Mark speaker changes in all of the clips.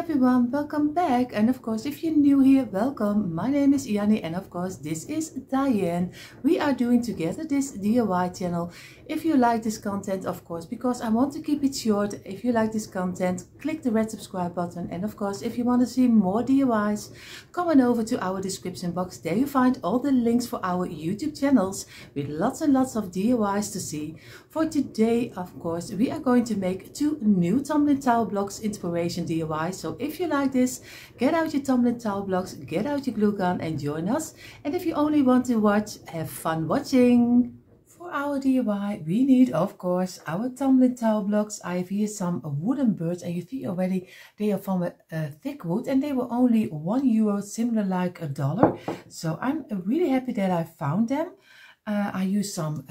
Speaker 1: everyone, welcome back. And of course, if you're new here, welcome. My name is Yanni and of course this is Diane. We are doing together this DIY channel. If you like this content, of course, because I want to keep it short, if you like this content, click the red subscribe button. And of course, if you want to see more DIYs, come on over to our description box. There you find all the links for our YouTube channels with lots and lots of DIYs to see. For today, of course, we are going to make 2 new tumbling tile blocks inspiration DIYs. So if you like this, get out your tumbling tile blocks, get out your glue gun and join us. And if you only want to watch, have fun watching. For our DIY, we need, of course, our tumbling tile blocks. I have here some wooden birds, and you see already they are from a thick wood, and they were only €1, similar like $1. So I'm really happy that I found them. I used some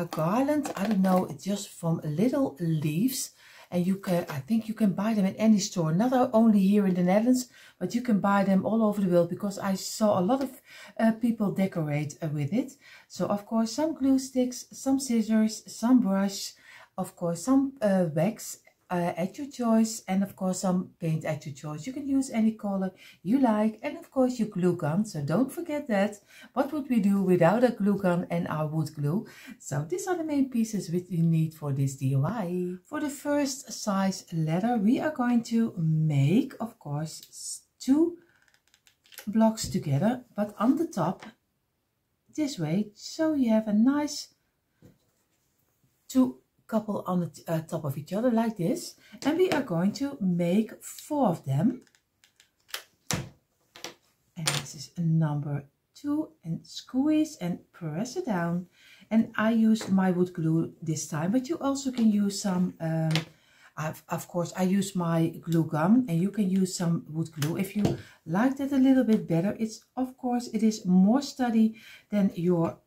Speaker 1: garland. I don't know, it's just from little leaves. And you can, I think you can buy them at any store, not only here in the Netherlands, but you can buy them all over the world, because I saw a lot of people decorate with it. So of course some glue sticks, some scissors, some brush, of course some wax at your choice, and of course some paint at your choice. You can use any color you like, and of course your glue gun, so don't forget that. What would we do without a glue gun and our wood glue? So these are the main pieces which we need for this DIY. For the first size ladder, we are going to make, of course, 2 blocks together, but on the top this way, so you have a nice 2 couple on the top of each other like this, and we are going to make 4 of them. And this is number 2, and squeeze and press it down. And I used my wood glue this time, but you also can use some of course I use my glue gun, and you can use some wood glue if you like that a little bit better. It's, of course, it is more sturdy than your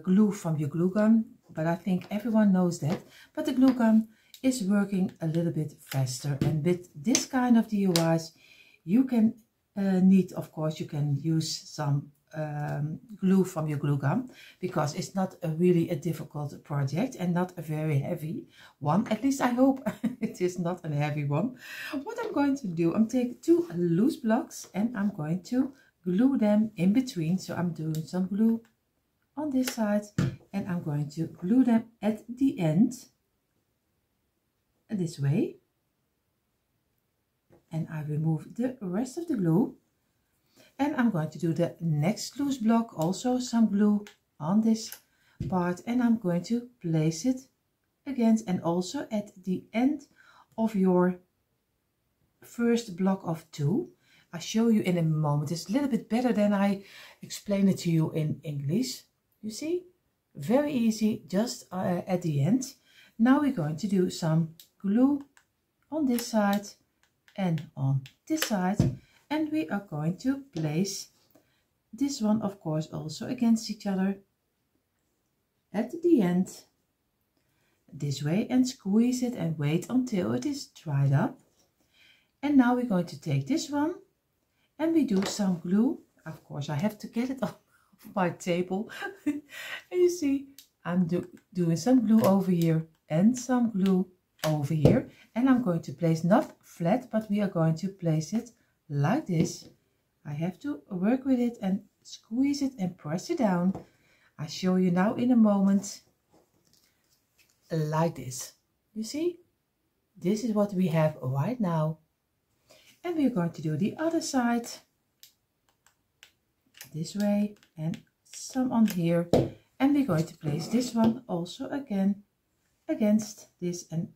Speaker 1: glue from your glue gun, but I think everyone knows that. But the glue gun is working a little bit faster, and with this kind of DIYs you can need, of course, you can use some glue from your glue gun, because it's not really a difficult project and not a very heavy one. At least I hope it is not a heavy one. What I'm going to do, I'm taking 2 loose blocks and I'm going to glue them in between. So I'm doing some glue on this side, and I'm going to glue them at the end this way, and I remove the rest of the glue. And I'm going to do the next loose block, also some glue on this part, and I'm going to place it again, and also at the end of your first block of 2. I'll show you in a moment. It's a little bit better than I explain it to you in English. You see, very easy, just at the end. Now we're going to do some glue on this side and on this side, and we are going to place this one, of course, also against each other at the end this way, and squeeze it and wait until it is dried up. And now we're going to take this one and we do some glue. Of course I have to get it off my table. And you see, I'm doing some glue over here and some glue over here, and I'm going to place not flat, but we are going to place it like this. I have to work with it and squeeze it and press it down. I'll show you now in a moment, like this. You see, this is what we have right now. And we're going to do the other side this way, and some on here, and we're going to place this one also again against this and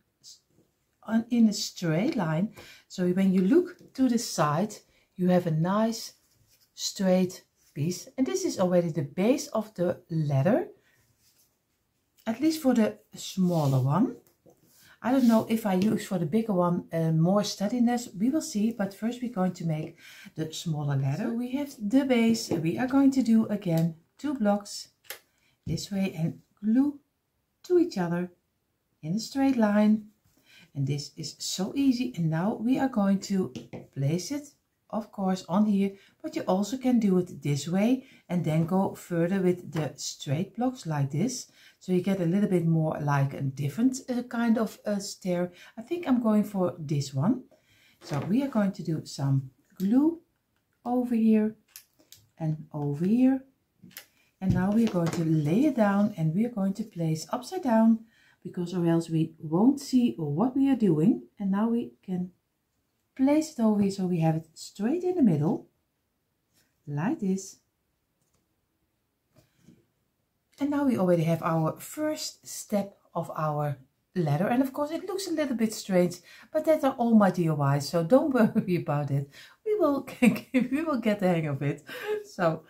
Speaker 1: in a straight line. So when you look to the side, you have a nice straight piece, and this is already the base of the ladder, at least for the smaller one. I don't know if I use for the bigger one more steadiness, we will see, but first we're going to make the smaller ladder. So we have the base, we are going to do again 2 blocks this way and glue to each other in a straight line. And this is so easy. And now we are going to place it, of course, on here, but you also can do it this way and then go further with the straight blocks like this. So you get a little bit more like a different kind of stair. I think I'm going for this one. So we are going to do some glue over here and over here. And now we are going to lay it down and we are going to place upside down, because or else we won't see what we are doing. And now we can place it over here so we have it straight in the middle, like this. And now we already have our first step of our ladder. And of course it looks a little bit strange, but that are all my DIYs, so don't worry about it. We will get the hang of it. So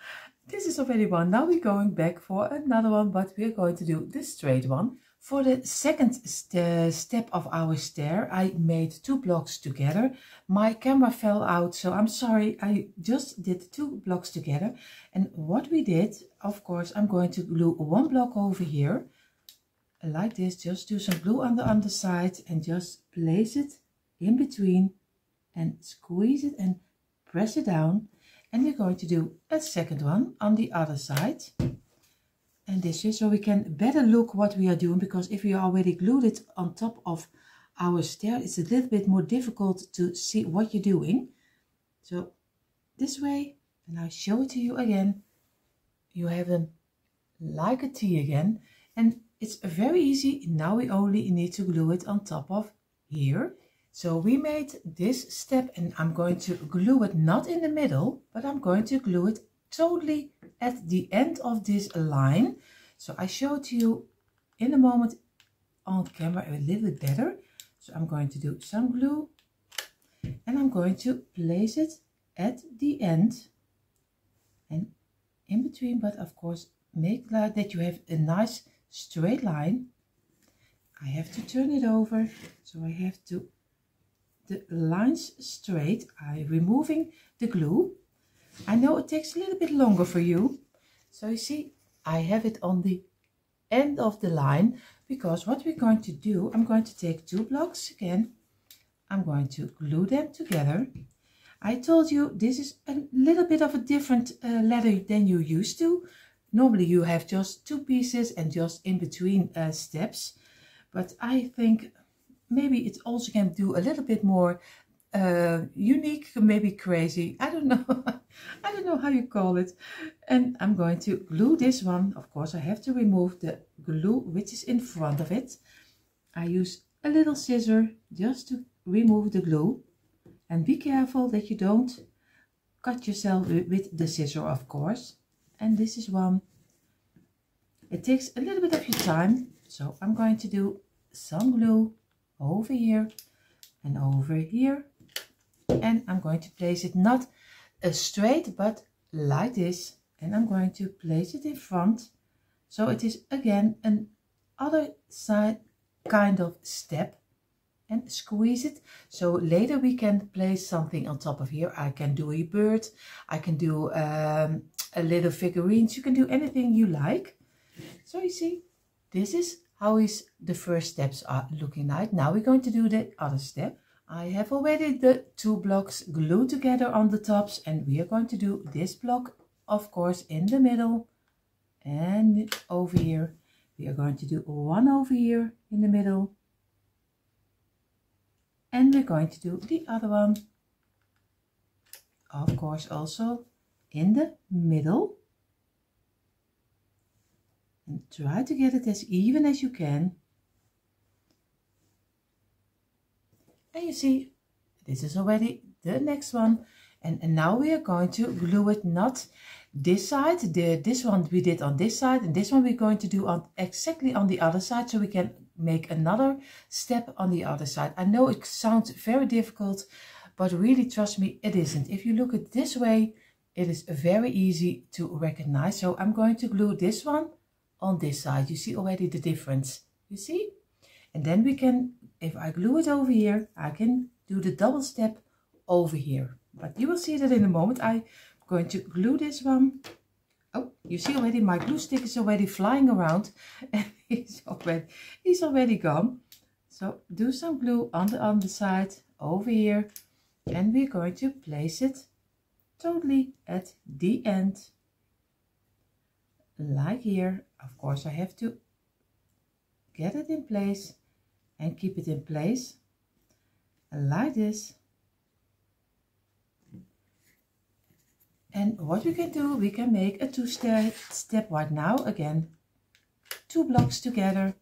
Speaker 1: this is already one. Now we're going back for another one, but we're going to do the straight one. For the second step of our stair, I made 2 blocks together. My camera fell out, so I'm sorry. I just did 2 blocks together. And what we did, of course, I'm going to glue 1 block over here, like this. Just do some glue on the underside and just place it in between and squeeze it and press it down. And we're going to do a second one on the other side. And this way, so we can better look what we are doing, because if we already glued it on top of our stair, it's a little bit more difficult to see what you're doing. So this way, and I'll show it to you again. You have them like a T again, and it's very easy. Now we only need to glue it on top of here. So we made this step, and I'm going to glue it not in the middle, but I'm going to glue it totally at the end of this line. So I show it to you in a moment on camera a little bit better. So I'm going to do some glue and I'm going to place it at the end and in between, but of course make like that you have a nice straight line. I have to turn it over, so I have to the lines straight. I'm removing the glue. I know it takes a little bit longer for you. So you see, I have it on the end of the line, because what we're going to do, I'm going to take 2 blocks again. I'm going to glue them together. I told you this is a little bit of a different ladder than you used to. Normally you have just 2 pieces and just in between steps. But I think maybe it also can do a little bit more unique, maybe crazy. I don't know. I don't know how you call it. And I'm going to glue this one. Of course, I have to remove the glue which is in front of it. I use a little scissor just to remove the glue. And be careful that you don't cut yourself with the scissor, of course. And this is one. It takes a little bit of your time. So I'm going to do some glue over here and over here, and I'm going to place it not straight but like this, and I'm going to place it in front, so it is again an other side kind of step, and squeeze it so later we can place something on top of here. I can do a bird, I can do a little figurines, you can do anything you like. So you see, this is how is the first steps are looking like. Now we're going to do the other step. I have already the 2 blocks glued together on the tops, and we are going to do this block, of course, in the middle and over here. We are going to do 1 over here in the middle, and we're going to do the other one, of course, also in the middle. And try to get it as even as you can. And you see, this is already the next one. And now we are going to glue it not this side. This one we did on this side, and this one we're going to do on exactly on the other side, so we can make another step on the other side. I know it sounds very difficult, but really trust me, it isn't. If you look at it this way, it is very easy to recognize. So I'm going to glue this one on this side. You see already the difference, you see? And then we can, if I glue it over here, I can do the double step over here. But you will see that in a moment. I'm going to glue this one. Oh, you see already my glue stick is already flying around and he's already gone. So do some glue on the underside over here, and we're going to place it totally at the end, like here. Of course I have to get it in place and keep it in place like this. And what we can do, we can make a two-step right now again. 2 blocks together.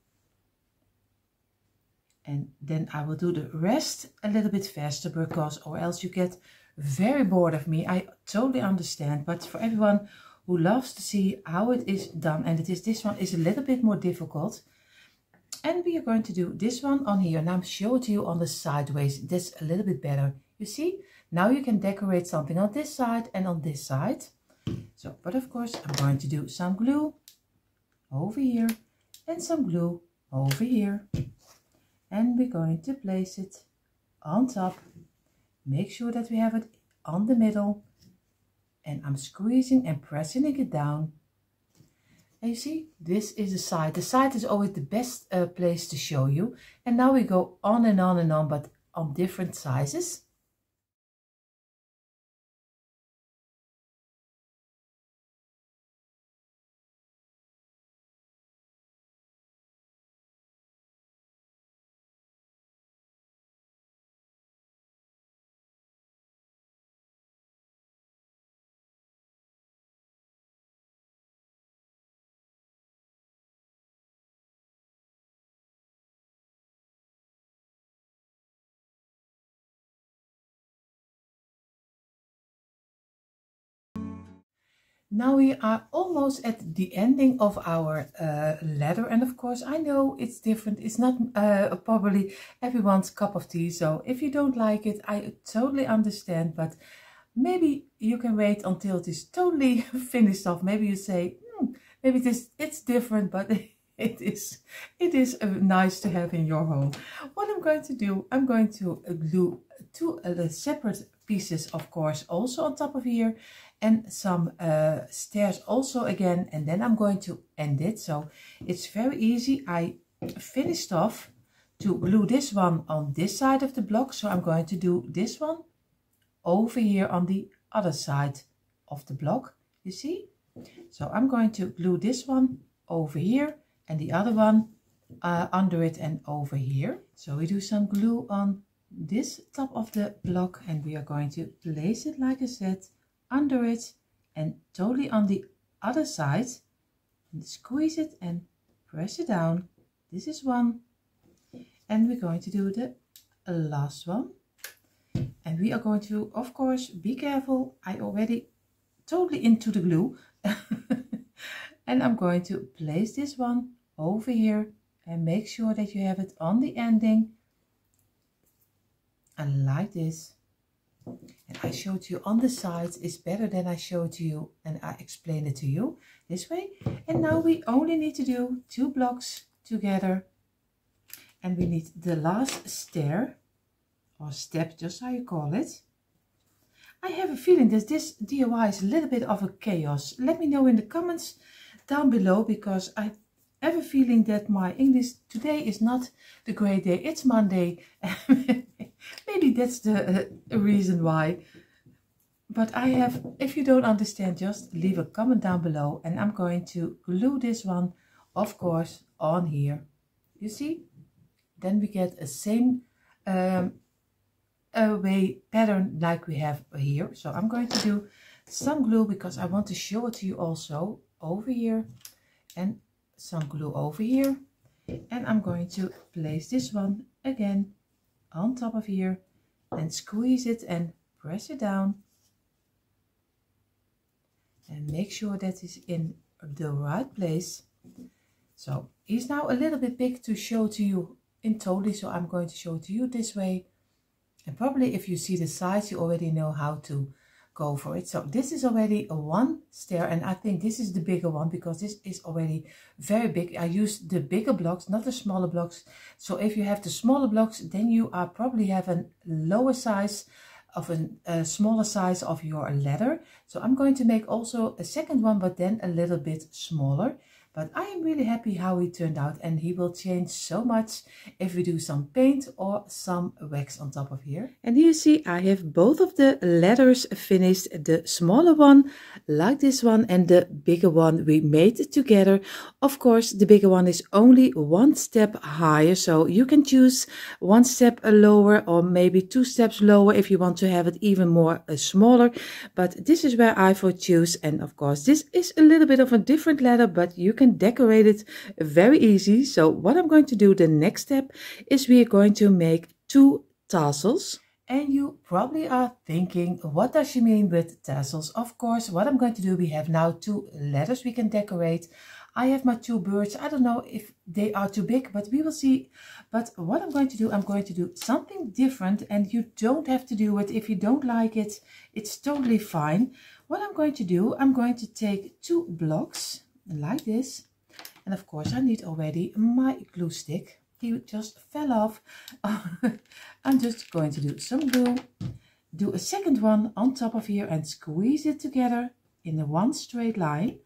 Speaker 1: And then I will do the rest a little bit faster, because or else you get very bored of me. I totally understand, but for everyone who loves to see how it is done, and this one is a little bit more difficult. And we are going to do this one on here, and I'm showing to you on the sideways. That's a little bit better. You see, now you can decorate something on this side and on this side. So, but of course, I'm going to do some glue over here and some glue over here. And we're going to place it on top. Make sure that we have it on the middle. And I'm squeezing and pressing it down. And you see, this is the side. The side is always the best place to show you. And now we go on and on and on, but on different sizes. Now we are almost at the ending of our ladder, and of course I know it's different. It's not probably everyone's cup of tea, so if you don't like it, I totally understand, but maybe you can wait until it is totally finished off. Maybe you say, maybe it's different, but it is nice to have in your home. What I'm going to do, I'm going to glue 2 separate pieces, of course, also on top of here, and some stairs also again, and then I'm going to end it. So it's very easy. I finished off to glue this one on this side of the block, so I'm going to do this one over here on the other side of the block, you see. So I'm going to glue this one over here and the other one under it and over here. So we do some glue on this top of the block, and we are going to place it, like I said, under it and totally on the other side, and squeeze it and press it down. This is one, and we're going to do the last one, and we are going to, of course, be careful. I already totally into the glue and I'm going to place this one over here and make sure that you have it on the ending, and like this. And I showed you on the sides is better than I showed to you, and I explained it to you this way. And now we only need to do 2 blocks together, and we need the last stair or step, just how you call it. I have a feeling that this DIY is a little bit of a chaos. Let me know in the comments down below, because I have a feeling that my English today is not the great day. It's Monday. Maybe that's the reason why. But I have, if you don't understand, just leave a comment down below, and I'm going to glue this one, of course, on here. You see? Then we get a same way pattern like we have here. So I'm going to do some glue, because I want to show it to you also over here, and some glue over here. And I'm going to place this one again on top of here and squeeze it and press it down, and make sure that it's in the right place. So he's now a little bit big to show to you in totally, so I'm going to show it to you this way, and probably if you see the size you already know how to go for it. So this is already a 1 stair, and I think this is the bigger one, because this is already very big. I used the bigger blocks, not the smaller blocks. So if you have the smaller blocks, then you are probably have a lower size of a smaller size of your ladder. So I'm going to make also a second one, but then a little bit smaller. But I am really happy how he turned out, and he will change so much if we do some paint or some wax on top of here. And here you see I have both of the ladders finished, the smaller one like this one and the bigger one we made together. Of course the bigger one is only one step higher, so you can choose one step lower or maybe 2 steps lower if you want to have it even more smaller, but this is where I for choose. And of course this is a little bit of a different ladder, but you can decorate it very easy. So what I'm going to do, the next step, is we are going to make 2 tassels. And you probably are thinking, what does she mean with tassels? Of course, what I'm going to do, we have now 2 ladders we can decorate. I have my 2 birds. I don't know if they are too big, but we will see. But what I'm going to do, I'm going to do something different, and you don't have to do it. If you don't like it, it's totally fine. What I'm going to do, I'm going to take 2 blocks like this. And of course, I need already my glue stick. He just fell off. I'm just going to do some glue, do a second one on top of here and squeeze it together in a one straight line.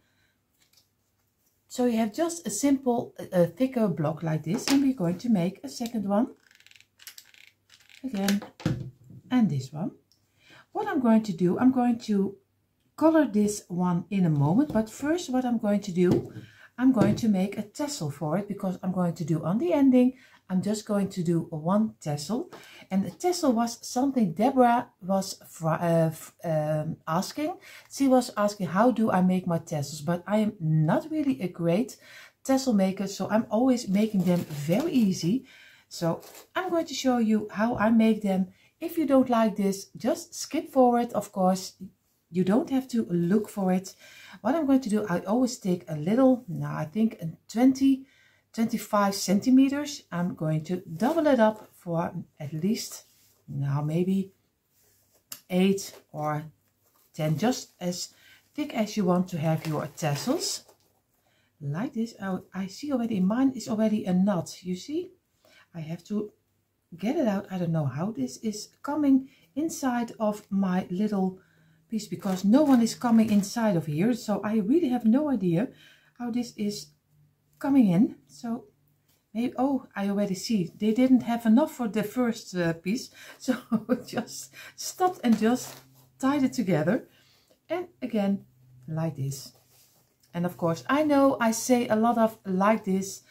Speaker 1: So you have just a simple, thicker block like this, and we're going to make a second one again, and this one. What I'm going to do, I'm going to color this one in a moment, but first what I'm going to do, I'm going to make a tassel for it, because I'm going to do on the ending, I'm just going to do one tassel. And the tassel was something Deborah was asking. She was asking, how do I make my tassels? But I am not really a great tassel maker, so I'm always making them very easy. So I'm going to show you how I make them. If you don't like this, just skip forward. Of course, you don't have to look for it. What I'm going to do, I always take a little, now I think 25 centimeters. I'm going to double it up for at least, now maybe 8 or 10, just as thick as you want to have your tassels. Like this. I see already, mine is already a knot, you see? I have to get it out. I don't know how this is coming inside of my little piece, because no one is coming inside of here, so I really have no idea how this is coming in. So maybe, oh, I already see they didn't have enough for the first piece, so just stopped and just tied it together, and again like this. And of course, I know I say a lot of like this.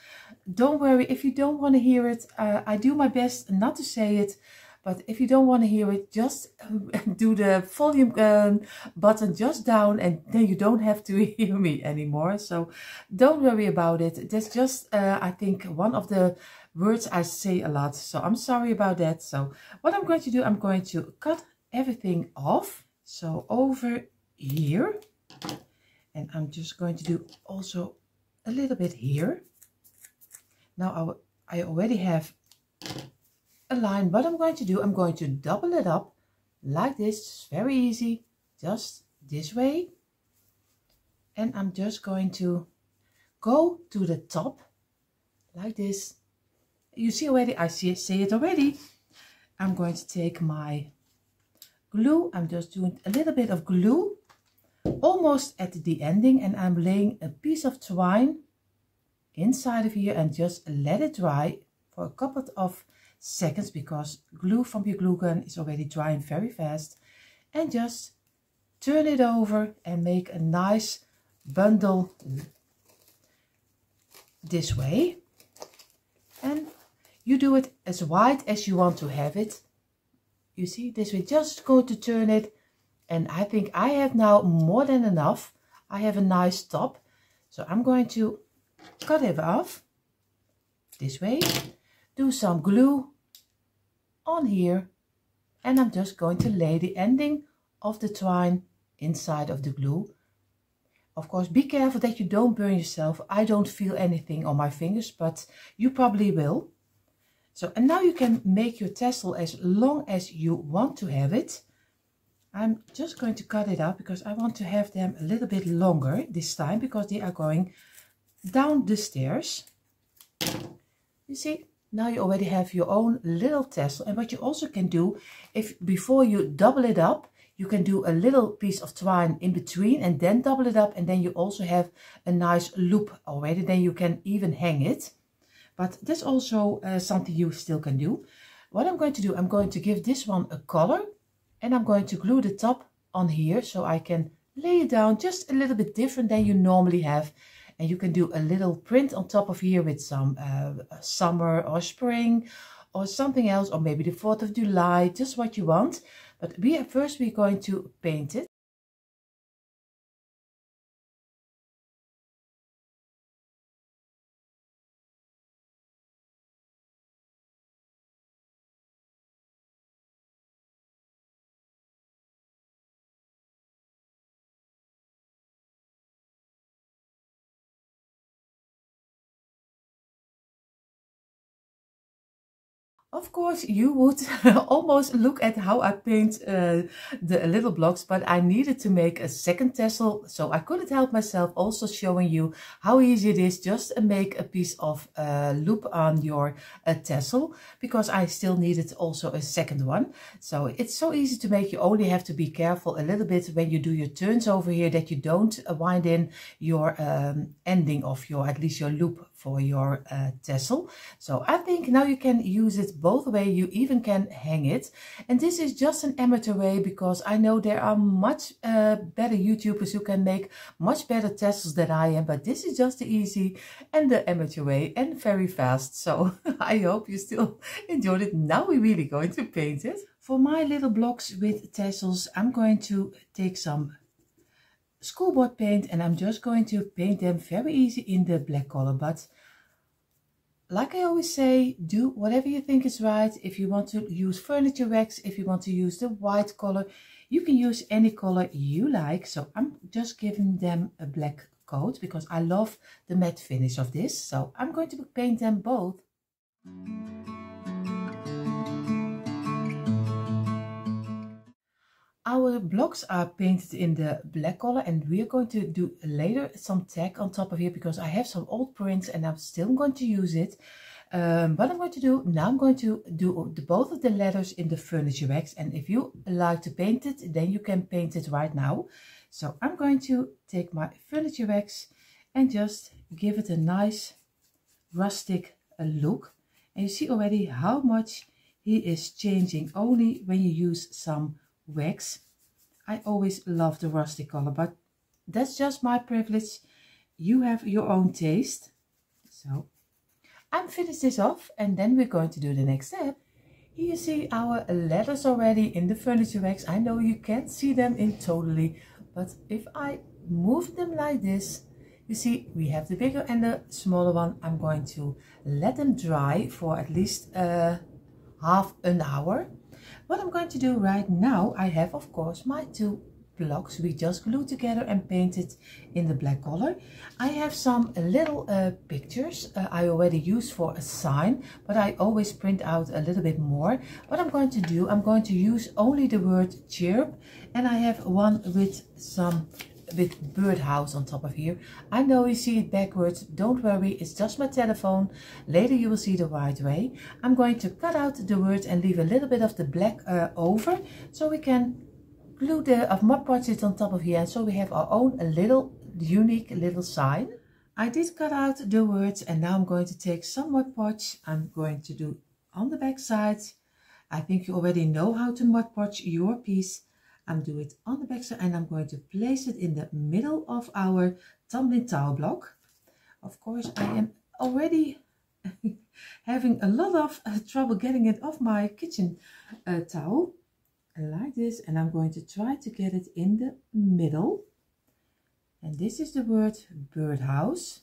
Speaker 1: Don't worry if you don't want to hear it. I do my best not to say it. But if you don't want to hear it, just do the volume button just down, and then you don't have to hear me anymore. So don't worry about it. That's just, I think, one of the words I say a lot. So I'm sorry about that. So what I'm going to do, I'm going to cut everything off. So over here. And I'm just going to do also a little bit here. Now I already have a line. What I'm going to do, I'm going to double it up like this. It's very easy, just this way. And I'm just going to go to the top like this. You see already, I see it already. I'm going to take my glue. I'm just doing a little bit of glue almost at the ending, and I'm laying a piece of twine inside of here and just let it dry for a couple of seconds, because glue from your glue gun is already drying very fast. And just turn it over and make a nice bundle this way. And you do it as wide as you want to have it. You see, this way, just go to turn it. And I think I have now more than enough. I have a nice top. So I'm going to cut it off this way. Do some glue on here. And I'm just going to lay the ending of the twine inside of the glue. Of course, be careful that you don't burn yourself. I don't feel anything on my fingers, but you probably will. So, and now you can make your tassel as long as you want to have it. I'm just going to cut it out because I want to have them a little bit longer this time, because they are going down the stairs. You see, now you already have your own little tassel. And what you also can do, if before you double it up, you can do a little piece of twine in between and then double it up, and then you also have a nice loop already. Then you can even hang it. But that's also something you still can do. What I'm going to do, I'm going to give this one a color, and I'm going to glue the top on here so I can lay it down just a little bit different than you normally have. And you can do a little print on top of here with some summer or spring or something else, or maybe the 4th of July, just what you want. But first we're going to paint it. Of course, you would almost look at how I paint the little blocks, but I needed to make a second tassel, so I couldn't help myself also showing you how easy it is just to make a piece of loop on your tassel, because I still needed also a second one. So it's so easy to make. You only have to be careful a little bit when you do your turns over here that you don't wind in your ending of your, at least your loop for your tassel. So I think now you can use it both ways. You even can hang it, and this is just an amateur way, because I know there are much better YouTubers who can make much better tassels than I am, but this is just the easy and the amateur way, and very fast. So I hope you still enjoyed it. Now we're really going to paint it. For my little blocks with tassels, I'm going to take some schoolboard paint, and I'm just going to paint them very easy in the black color. But like I always say, do whatever you think is right. If you want to use furniture wax, if you want to use the white color, you can use any color you like. So I'm just giving them a black coat because I love the matte finish of this. So I'm going to paint them both. Our blocks are painted in the black color, and we're going to do later some tag on top of here because I have some old prints and I'm still going to use it. What I'm going to do now, I'm going to do both of the letters in the furniture wax, and if you like to paint it, then you can paint it right now. So I'm going to take my furniture wax and just give it a nice rustic look, and you see already how much he is changing only when you use some wax. I always love the rustic color, but that's just my privilege. You have your own taste. So I'm finished this off, and then we're going to do the next step. Here you see our letters already in the furniture wax. I know you can't see them in totally, but if I move them like this, you see we have the bigger and the smaller one. I'm going to let them dry for at least half an hour. What I'm going to do right now, I have of course my two blocks we just glued together and painted in the black color. I have some little pictures I already used for a sign, but I always print out a little bit more. What I'm going to do, I'm going to use only the word chirp, and I have one with birdhouse on top of here. I know you see it backwards, don't worry, it's just my telephone. Later you will see the right way. I'm going to cut out the words and leave a little bit of the black over, so we can glue the Mod Podge on top of here, and so we have our own little unique little sign. I did cut out the words, and now I'm going to take some Mod Podge. I'm going to do on the back side. I think you already know how to Mod Podge your piece. I'm doing it on the back side, and I'm going to place it in the middle of our tumbling towel block. Of course, I am already having a lot of trouble getting it off my kitchen towel like this, and I'm going to try to get it in the middle. And this is the word birdhouse.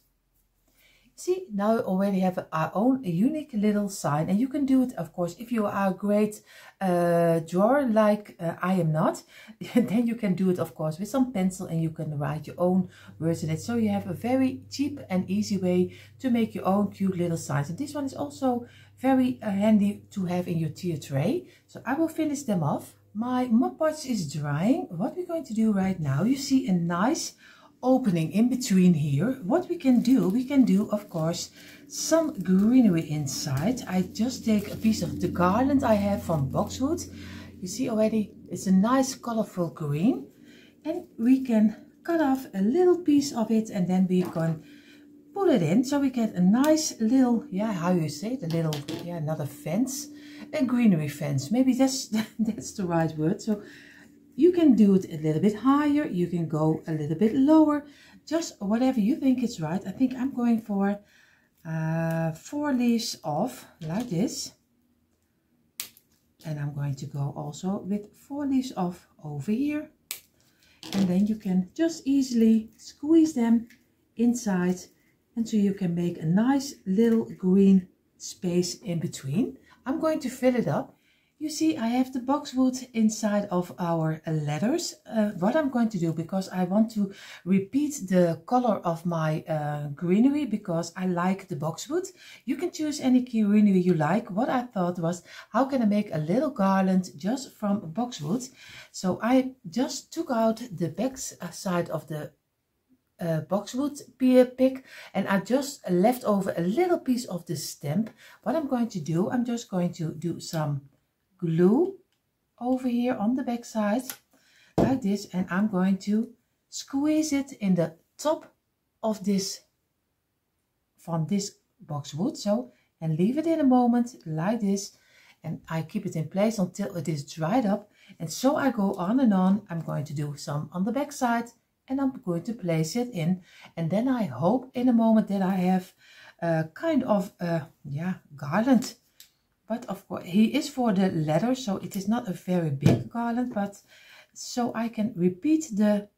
Speaker 1: See, now we already have our own unique little sign, and you can do it, of course, if you are a great drawer like I am not, then you can do it, of course, with some pencil, and you can write your own words in it. So you have a very cheap and easy way to make your own cute little signs. And this one is also very handy to have in your tier tray. So I will finish them off. My Mod Podge is drying. What we're going to do right now, you see a nice opening in between here. What we can do, of course, some greenery inside. I just take a piece of the garland I have from boxwood. You see already it's a nice colorful green, and we can cut off a little piece of it and then we can pull it in so we get a nice little, yeah, how you say it, a little, yeah, another fence, a greenery fence. Maybe that's the right word. So you can do it a little bit higher, you can go a little bit lower, just whatever you think is right. I think I'm going for 4 leaves off like this, and I'm going to go also with 4 leaves off over here, and then you can just easily squeeze them inside, and so you can make a nice little green space in between. I'm going to fill it up. You see, I have the boxwood inside of our letters. What I'm going to do, because I want to repeat the color of my greenery, because I like the boxwood. You can choose any greenery you like. What I thought was, how can I make a little garland just from boxwood? So I just took out the back side of the boxwood pick, and I just left over a little piece of the stem. What I'm going to do, I'm just going to do some glue over here on the back side like this, and I'm going to squeeze it in the top of this from this boxwood, so, and leave it in a moment like this, and I keep it in place until it is dried up. And so I go on and on. I'm going to do some on the back side, and I'm going to place it in, and then I hope in a moment that I have kind of yeah, garland. But of course, he is for the leather, so it is not a very big garland, but so I can repeat the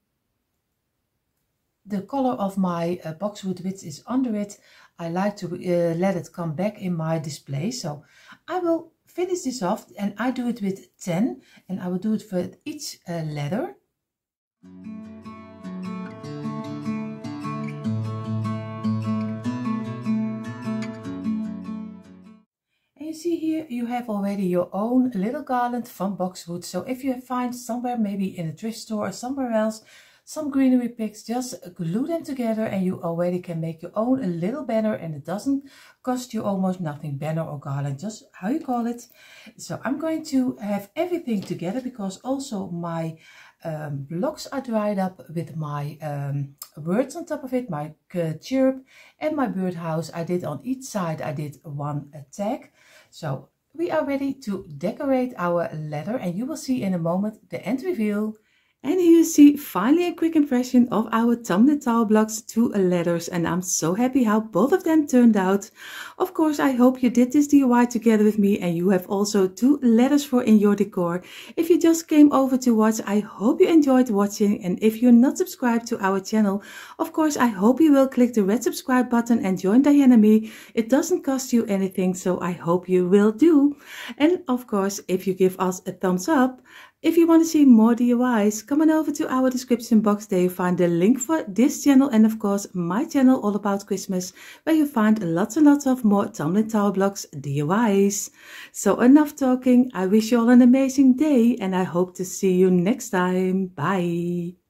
Speaker 1: color of my boxwood which is under it. I like to let it come back in my display. So I will finish this off, and I do it with 10, and I will do it for each letter. You see here you have already your own little garland from boxwood. So if you find somewhere, maybe in a thrift store or somewhere else, some greenery picks, just glue them together and you already can make your own little banner, and it doesn't cost you almost nothing. Banner or garland, just how you call it. So I'm going to have everything together, because also my blocks are dried up with my words on top of it, my chirp and my birdhouse. I did on each side, I did one tag. So we are ready to decorate our letter, and you will see in a moment the end reveal. And here you see finally a quick impression of our tumbling tile blocks, 2 letters, and I'm so happy how both of them turned out. Of course, I hope you did this DIY together with me, and you have also 2 letters for in your decor. If you just came over to watch, I hope you enjoyed watching, and if you're not subscribed to our channel, of course I hope you will click the red subscribe button and join Diana and me. It doesn't cost you anything, so I hope you will do. And of course, if you give us a thumbs up. If you want to see more DIYs, come on over to our description box. There you find the link for this channel, and of course my channel all about Christmas, where you find lots and lots of more tumbling tile blocks DIYs. So enough talking. I wish you all an amazing day, and I hope to see you next time. Bye.